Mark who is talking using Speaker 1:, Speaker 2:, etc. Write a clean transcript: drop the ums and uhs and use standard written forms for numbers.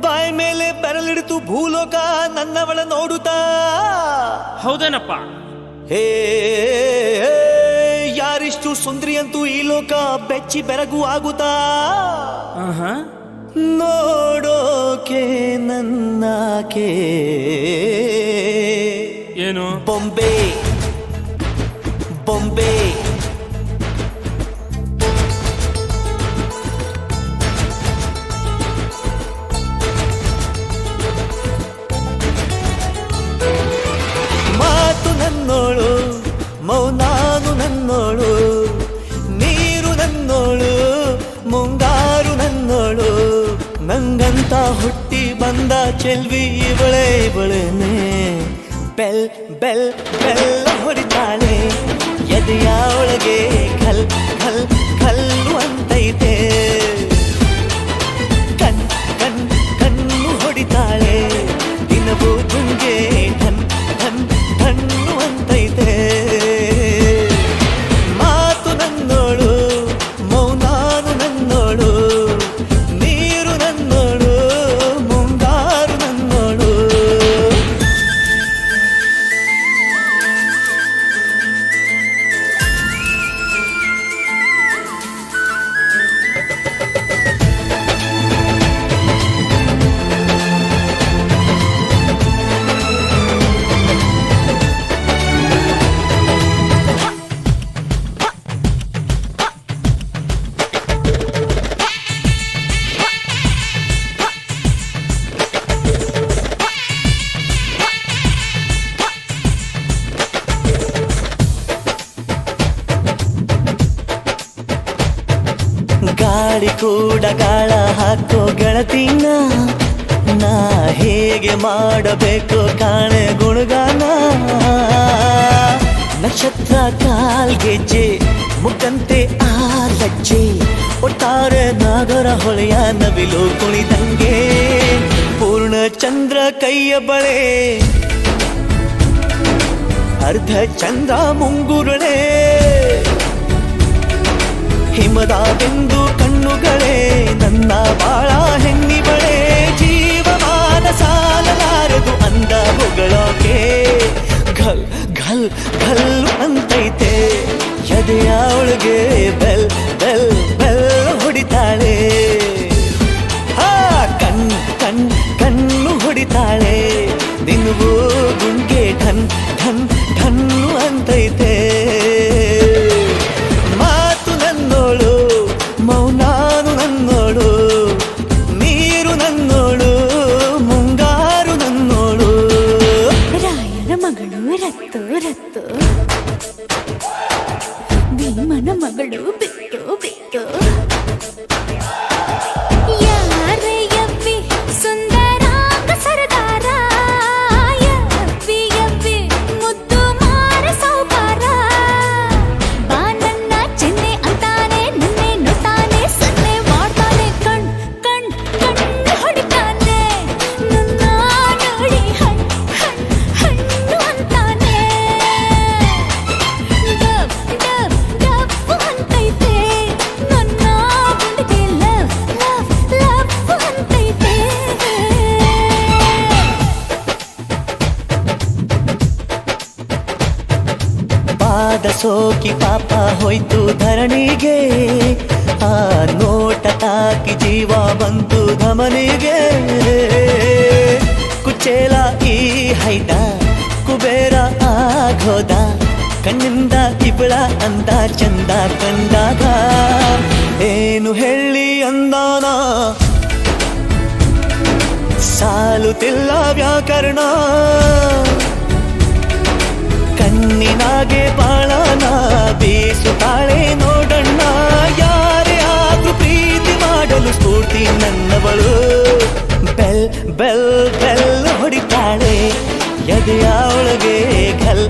Speaker 1: ಬಾಯ್ ಮೇಲೆ ಬೆರಳಿಡಿತು ಭೂಲೋಕ ನನ್ನವಳ ನೋಡುತ್ತಾ.
Speaker 2: ಹೌದೇನಪ್ಪ?
Speaker 1: ಹೇ ಯಾರಿಷ್ಟು ಸುಂದ್ರಿ ಅಂತೂ ಈ ಲೋಕ ಬೆಚ್ಚಿ ಬೆರಗು ಆಗುತ್ತಾ. ನೋಡೋಕೆ ನನ್ನಾಕೆ
Speaker 2: ಏನು
Speaker 1: ಬೊಂಬೆ ಬೊಂಬೆ ಮಾತು ನನ್ನೋಳು ಮೌನಾನು ನನ್ನೋಳು ನೀರು ನನ್ನೋಳು ಮುಂಗಾರು ನನ್ನೋಳು ನಂಗಂತ ಹುಟ್ಟಿ ಬಂದ ಚೆಲ್ವಿ ಇವಳೇನೆ. ಬೆಲ್ ಬೆಲ್ ಬೆಲ್ಲ ಹೊಡಿತಾಳೆ ಎದೆಯ ಒಳಗೆ ಖಲ್ ಖಲ್ ಖಲ್ಲು ಅಂತೈತೆ. ಕಣ್ ಕಣ್ ಕಣ್ಣು ಹೊಡಿತಾಳೆ ದಿನವೂ ತುಂಗೆ ಧನ್ ಧನ್ ಧಣ್ಣು ಅಂತೈತೆ. ಮಾತು ನನ್ನೋಳು ಮೌನಾನು ನನ್ನೋಳು ನೀರು ನನ್ನೋಳು ಮುಂಗಾರು ನನ್ನೋಳು. ಗಾಳಿ ಕೂಡ ಗಾಳ ಹಾಕೋ ಗೆಳತಿನ ನಾ ಹೇಗೆ ಮಾಡಬೇಕು ಕಾಣೆ ಗುಣಗಾನ. ನಕ್ಷತ್ರ ಕಾಲ್ಗೆಜ್ಜೆ ಮುಖಂತೆ ಆ ಲಜ್ಜೆ ಒಟ್ಟಾರೆ ನಾಗರ ಹೊಳೆಯ ನವಿಲು ಕುಣಿದಂಗೆ. ಪೂರ್ಣ ಚಂದ್ರ ಕೈಯ ಬಳೆ ಅರ್ಧ ಚಂದ್ರ ಮುಂಗುರುಳೆ ಹಿಮದ ಬೆಂದು ಕಣ್ಣುಗಳೇ ನನ್ನ ಬಾಳ ಹೆಣ್ಣಿ ಬಳೆ. ಜೀವಮಾನ ಸಾಲಲಾರದು ಅಂದ ಹೊಗಳೋಕೆ ಘಲ್ ಘಲ್ ಘಲ್ಲು ಅಂತೈತೆ ಎದೆಯ ಒಳಗೆ ಬೆಲ್ ಬೆಲ್ ಬೆಲ್ ಹೊಡಿತಾಳೆ. ಕಣ್ ಕಣ್ ಕಣ್ಣು ಹೊಡಿತಾಳೆ ದಿನವೂ ಗುಂಗೆ ಢನ್ ಢನ್ ಢನ್ನು ಅಂತೈತೆ. ಮೌನಾನು ನನ್ನೋಳು ನೀರು ನನ್ನೋಳು ಮುಂಗಾರು ನನ್ನೋಳು.
Speaker 3: ರಾಯನ ಮಗಳು ರತ್ತು ರತ್ತು ಭೀಮನ ಮಗಳು ಬಿಟ್ಟು ಬಿಟ್ಟು. ಯಾರೇ ಯವ್ವಿ ಸುಂದರಾಂಗ ಸರದಾರ ಯವ್ವಿ ಯವ್ವಿ ಮುದ್ದು ಮಾರ ಸೌಕಾರ. ಬಾ ನನ್ನ ಚೆನ್ನೆ ಅಂತಾನೆ ನಿನ್ನೆ ನೋಡ್ತಾನೆ ಸನ್ನೆ ಮಾಡ್ತಾನೆ ಕಣ್ ಕಣ್ ಕಣ್ಣು ಹೊಡಿತಾನೆ ನನ್ನ ನೋಡಿ ಹಣ್ ಹಣ್ ಹಣ್ಣು ಅಂತಾನೆ. ಡಬ್ ಡಬ್ ಡಬ್ಬು ಅಂತೈತೆ ನನ್ನ ಗುಂಡಿಗೆ ಲವ್ ಲವ್ ಲವ್ ಅಂತೈತೆ.
Speaker 1: ಪಾದ ಸೋಕಿ ಪಾಪ ಹೋಯ್ತು ಧರಣಿಗೆ ಆ ನೋಟ ತಾಕಿ ಜೀವ ಬಂತು ಧಮನಿಗೆ. ಕುಚೇಲ ಈ ಹೈದ ಕುಬೇರ ಆಗೋದ ಕಣ್ಣಿಂದ ಇಬಳ ಅಂದ ಚಂದ ಕಂಡಾಗ. ಏನು ಹೇಳಿ ಅಂದಾನ ಸಾಲುತ್ತಿಲ್ಲ ವ್ಯಾಕರಣ. ಕಣ್ಣಿನಾಗೆ ಬಾಳನ ಬೀಸುತ್ತಾಳೆ ನೋಡಣ್ಣ. ಯಾರೇ ಆದ್ರೂ ಪ್ರೀತಿ ಮಾಡಲು ಸ್ಫೂರ್ತಿ ನನ್ನವಳು. ಬೆಲ್ ಬೆಲ್ ಬೆಲ್ ಹೊಡಿತಾಳೆ ಎದೆಯ ಒಳಗೆ ಘಲ್